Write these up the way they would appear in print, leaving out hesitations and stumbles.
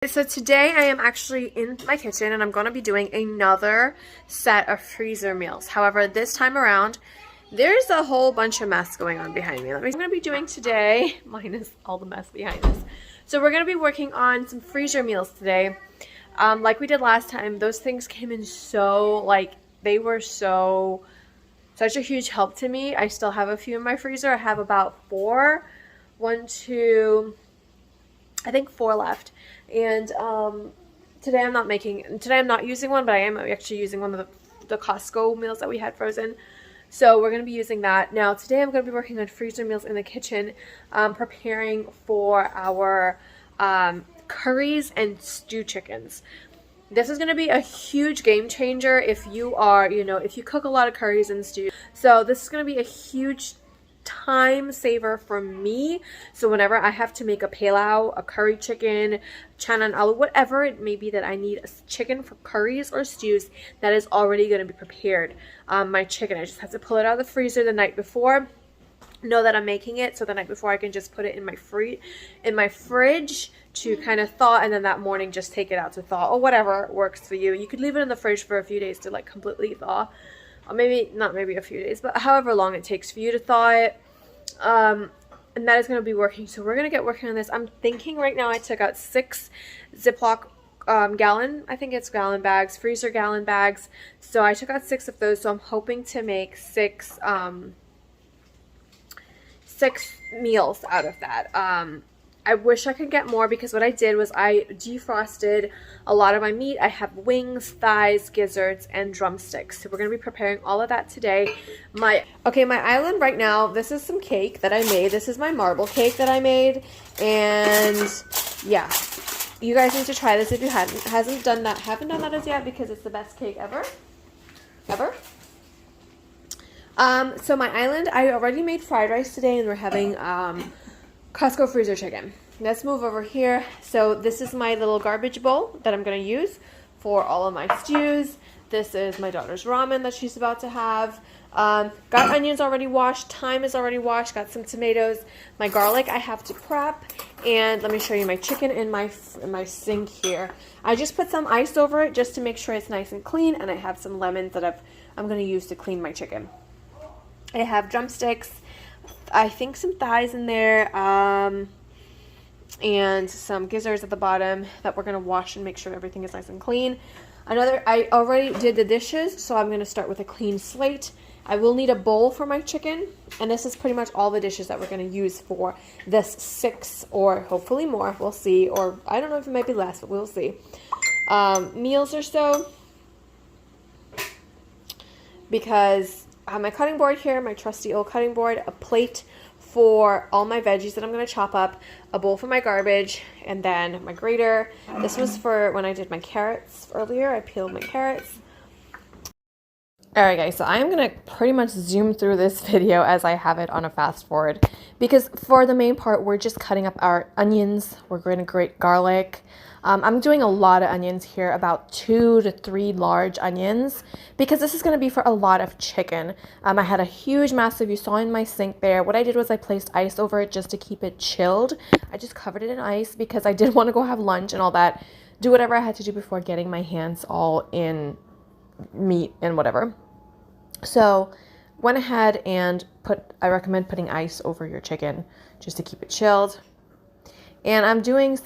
So today I am actually in my kitchen and I'm going to be doing another set of freezer meals. However, this time around, there's a whole bunch of mess going on behind me. I'm going to be doing today, minus all the mess behind us. So we're going to be working on some freezer meals today. Like we did last time, those things came in so, they were such a huge help to me. I still have a few in my freezer. I have about four. I think four left. And today I'm not using one, but I am actually using one of the Costco meals that we had frozen. So we're going to be using that. Now today I'm going to be working on freezer meals in the kitchen, preparing for our curries and stew chickens. This is going to be a huge game changer if you are, if you cook a lot of curries and stews. So this is going to be a huge time saver for me. So whenever I have to make a pilau, a curry chicken, chana and aloo, whatever it may be that I need a chicken for curries or stews, that is already going to be prepared. My chicken, I just have to pull it out of the freezer the night before, know that I'm making it, so the night before I can just put it in my fridge to kind of thaw, and then that morning just take it out to thaw, or whatever works for you. You could leave it in the fridge for a few days to completely thaw, or not maybe a few days, but however long it takes for you to thaw it. And that is going to be working. So we're going to get working on this. I'm thinking right now I took out 6 Ziploc gallon bags, freezer gallon bags. So I took out 6 of those. So I'm hoping to make 6 meals out of that. I wish I could get more, because what I did was I defrosted a lot of my meat. I have wings, thighs, gizzards, and drumsticks. So we're going to be preparing all of that today. My island right now, this is some cake that I made. This is my marble cake that I made. And yeah, you guys need to try this if you haven't done that as yet, because it's the best cake ever. So my island, I already made fried rice today, and we're having Costco freezer chicken. Let's move over here. So this is my little garbage bowl that I'm going to use for all of my stews. This is my daughter's ramen that she's about to have. Got onions already washed. Thyme is already washed. Got some tomatoes. My garlic I have to prep. And let me show you my chicken in my sink here. I just put some ice over it just to make sure it's nice and clean. And I have some lemons that I'm going to use to clean my chicken. I have drumsticks. I think some thighs in there, and some gizzards at the bottom that we're going to wash and make sure everything is nice and clean. I already did the dishes, so I'm going to start with a clean slate. I will need a bowl for my chicken, and this is pretty much all the dishes that we're going to use for this 6 or hopefully more. We'll see, or I don't know if it might be less, but we'll see. Meals or so, because I have my cutting board here, my trusty old cutting board, a plate for all my veggies that I'm going to chop up, a bowl for my garbage, and then my grater. This was for when I did my carrots earlier. I peeled my carrots. Alright guys, so I am going to pretty much zoom through this video as I have it on a fast forward, because for the main part we're just cutting up our onions. We're going to grate garlic. I'm doing a lot of onions here, about 2 to 3 large onions, because this is going to be for a lot of chicken. I had a huge massive, you saw in my sink there. What I did was I placed ice over it just to keep it chilled. I just covered it in ice because I did want to go have lunch and all that, do whatever I had to do before getting my hands all in meat and whatever. So went ahead and I recommend putting ice over your chicken just to keep it chilled. And I'm doing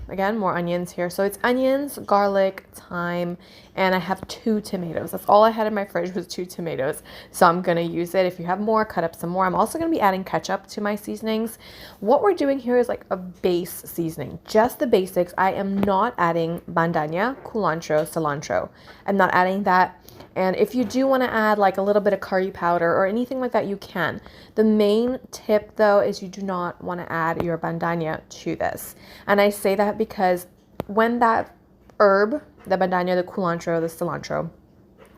again, more onions here. So it's onions, garlic, thyme, and I have 2 tomatoes. That's all I had in my fridge was 2 tomatoes. So I'm going to use it. If you have more, cut up some more. I'm also going to be adding ketchup to my seasonings. What we're doing here is like a base seasoning, just the basics. I am not adding bandanya, culantro, cilantro. I'm not adding that. And if you do want to add like a little bit of curry powder or anything like that, you can. The main tip though is you do not want to add your bandanya to this. And I say that because when that herb, the bandanya, the culantro, the cilantro,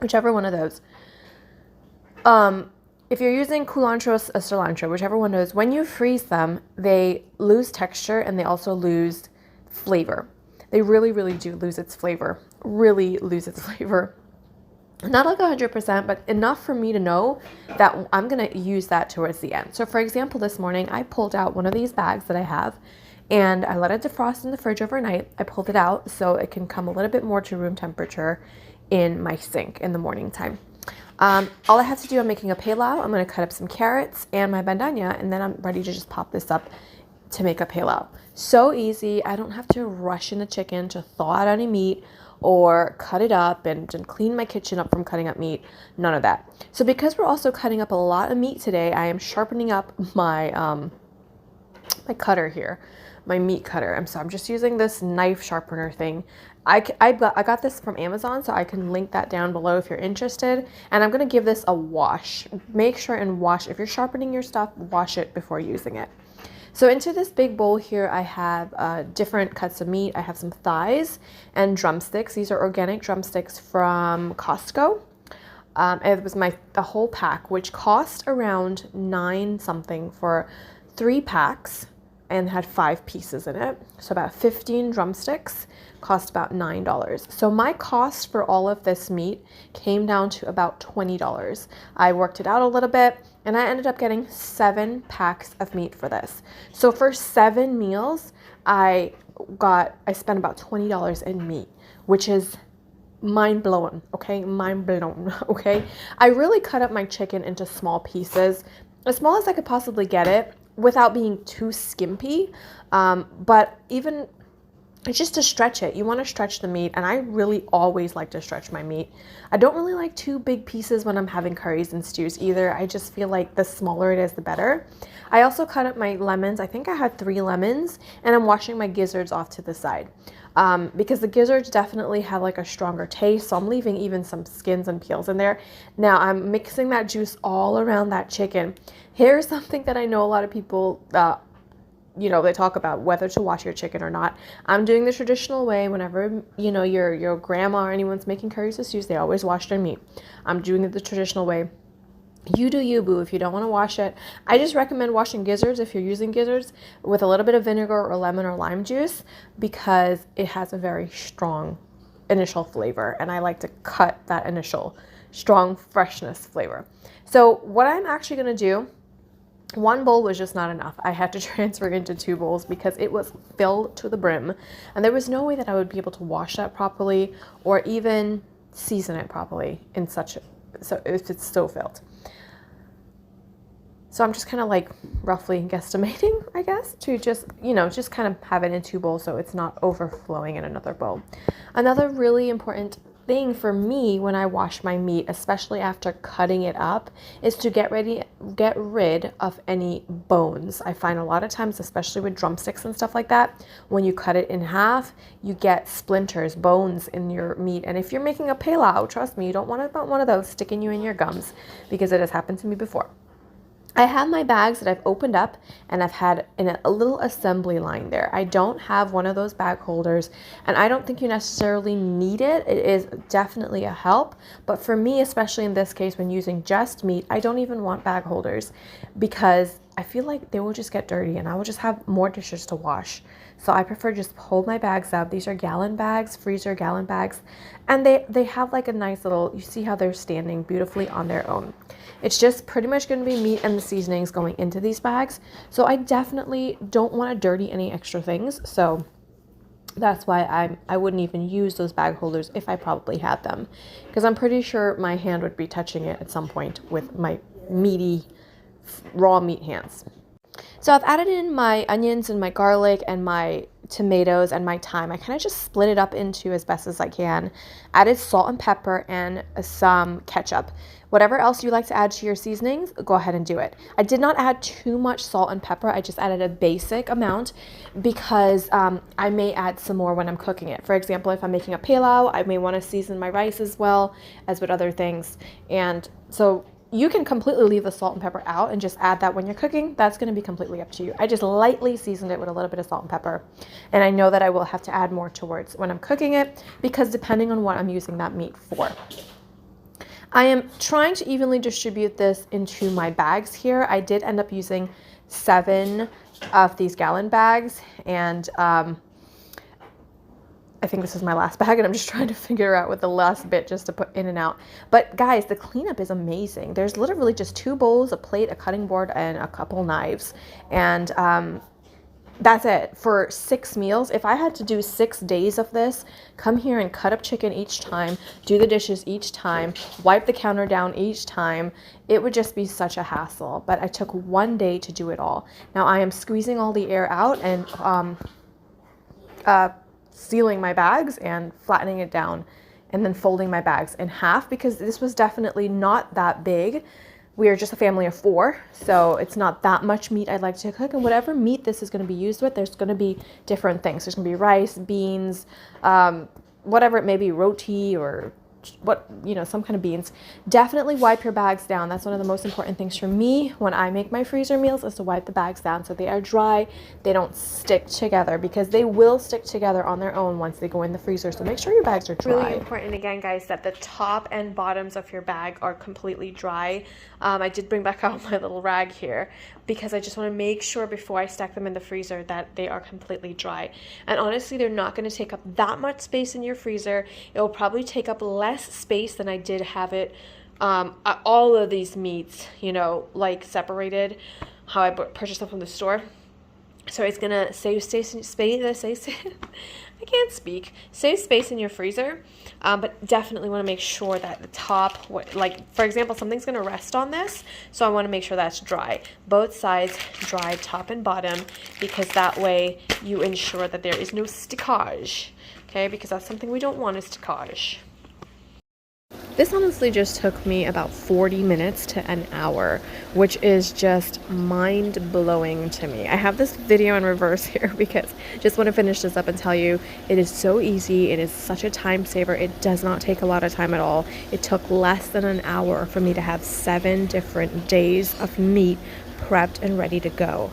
whichever one of those, if you're using culantro or cilantro, whichever one of those, when you freeze them, they lose texture and they also lose flavor. They really, really do lose its flavor. Really lose its flavor. Not like 100%, but enough for me to know that I'm going to use that towards the end. So for example, this morning I pulled out one of these bags that I have, and I let it defrost in the fridge overnight. I pulled it out so it can come a little bit more to room temperature in my sink in the morning time. All I have to do, I'm making a pilau. I'm going to cut up some carrots and my bandanya, and then I'm ready to just pop this up to make a pilau. So easy. I don't have to rush in the chicken to thaw out any meat or cut it up and clean my kitchen up from cutting up meat. None of that. So because we're also cutting up a lot of meat today, I am sharpening up my my cutter here, my meat cutter. I'm just using this knife sharpener thing. I got this from Amazon, so I can link that down below if you're interested. And I'm going to give this a wash. Make sure and wash. If you're sharpening your stuff, wash it before using it. So into this big bowl here, I have different cuts of meat. I have some thighs and drumsticks. These are organic drumsticks from Costco. It was the whole pack, which cost around $9 something for 3 packs and had 5 pieces in it. So about 15 drumsticks cost about $9. So my cost for all of this meat came down to about $20. I worked it out a little bit and I ended up getting 7 packs of meat for this. So for 7 meals, I spent about $20 in meat, which is mind blown, okay? Mind blown, okay? I really cut up my chicken into small pieces, as small as I could possibly get it without being too skimpy. But even it's just to stretch it. You want to stretch the meat, and I really always like to stretch my meat. I don't really like too big pieces when I'm having curries and stews either. I just feel like the smaller it is, the better. I also cut up my lemons. I think I had 3 lemons, and I'm washing my gizzards off to the side. Because the gizzards definitely have like a stronger taste, so I'm leaving even some skins and peels in there. Now I'm mixing that juice all around that chicken. Here's something that I know a lot of people, they talk about whether to wash your chicken or not. I'm doing the traditional way. Whenever, your grandma or anyone's making curries or stews, they always wash their meat. I'm doing it the traditional way. You do you, boo, if you don't want to wash it. I just recommend washing gizzards if you're using gizzards with a little bit of vinegar or lemon or lime juice, because it has a very strong initial flavor, and I like to cut that initial strong freshness flavor. So what I'm actually going to do, 1 bowl was just not enough. I had to transfer into 2 bowls because it was filled to the brim, and there was no way that I would be able to wash that properly or even season it properly so if it's so filled. So I'm just kind of like roughly guesstimating, I guess, to just kind of have it in 2 bowls so it's not overflowing in another bowl. Another really important thing for me when I wash my meat, especially after cutting it up, is to get rid of any bones. I find a lot of times, especially with drumsticks and stuff like that, when you cut it in half, you get splinters, bones in your meat. And if you're making a pilau, trust me, you don't want one of those sticking you in your gums, because it has happened to me before. I have my bags that I've opened up, and I've had a little assembly line there. I don't have one of those bag holders, and I don't think you necessarily need it. It is definitely a help, but for me, especially in this case when using just meat, I don't even want bag holders because I feel like they will just get dirty and I will just have more dishes to wash. So I prefer just hold my bags up. These are gallon bags, freezer gallon bags, and they have like a nice little, you see how they're standing beautifully on their own. It's just pretty much going to be meat and the seasonings going into these bags. So I definitely don't want to dirty any extra things. So that's why I wouldn't even use those bag holders if I probably had them, because I'm pretty sure my hand would be touching it at some point with my meaty, raw meat hands. So I've added in my onions and my garlic and my tomatoes and my thyme. I kind of just split it up into as best as I can. Added salt and pepper and some ketchup. Whatever else you like to add to your seasonings, go ahead and do it. I did not add too much salt and pepper. I just added a basic amount because I may add some more when I'm cooking it. For example, if I'm making a pilau, I may want to season my rice as well as with other things. And so you can completely leave the salt and pepper out and just add that when you're cooking. That's going to be completely up to you. I just lightly seasoned it with a little bit of salt and pepper. And I know that I will have to add more towards when I'm cooking it, because depending on what I'm using that meat for. I am trying to evenly distribute this into my bags here. I did end up using 7 of these gallon bags, and I think this is my last bag, and I'm just trying to figure out what the last bit just to put in and out. But guys, the cleanup is amazing. There's literally just 2 bowls, a plate, a cutting board, and a couple knives. And that's it for 6 meals. If I had to do 6 days of this, come here and cut up chicken each time, do the dishes each time, wipe the counter down each time, it would just be such a hassle. But I took 1 day to do it all. Now I am squeezing all the air out and sealing my bags and flattening it down, and then folding my bags in half, because this was definitely not that big. We are just a family of 4, so it's not that much meat I'd like to cook. And whatever meat this is going to be used with, there's going to be different things. There's going to be rice, beans, whatever it may be, roti or what, you know, some kind of beans. Definitely wipe your bags down. That's one of the most important things for me when I make my freezer meals, is to wipe the bags down so they are dry, they don't stick together, because they will stick together on their own once they go in the freezer. So make sure your bags are dry. Really important again, guys, that the top and bottoms of your bag are completely dry. I did bring back out my little rag here because I just want to make sure before I stack them in the freezer that they are completely dry. And honestly, they're not going to take up that much space in your freezer. It will probably take up less space than I did have it, all of these meats, you know, like separated, how I purchased them from the store. So it's gonna save space. I can't speak. Save space in your freezer, but definitely want to make sure that the top, like for example, something's gonna rest on this, so I want to make sure that's dry. Both sides dry, top and bottom, because that way you ensure that there is no stickage. Okay, because that's something we don't want, is stickage. This honestly just took me about 40 minutes to an hour, which is just mind-blowing to me. I have this video in reverse here because I just want to finish this up and tell you it is so easy. It is such a time saver. It does not take a lot of time at all. It took less than an hour for me to have 7 different days of meat prepped and ready to go.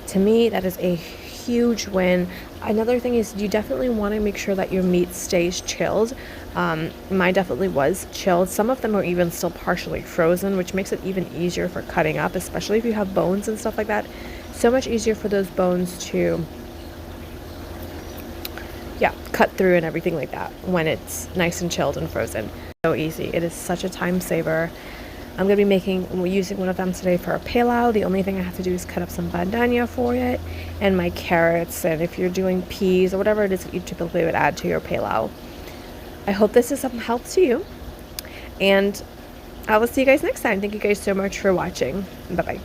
To me, that is a huge win. Another thing is you definitely want to make sure that your meat stays chilled. Mine definitely was chilled. Some of them are even still partially frozen, which makes it even easier for cutting up, especially if you have bones and stuff like that. So much easier for those bones to, yeah, cut through and everything like that when it's nice and chilled and frozen. So easy. It is such a time saver. I'm going to be using one of them today for a pilau. The only thing I have to do is cut up some bandana for it, and my carrots, and if you're doing peas or whatever it is that you typically would add to your pilau. I hope this is some help to you, and I will see you guys next time. Thank you guys so much for watching. Bye-bye.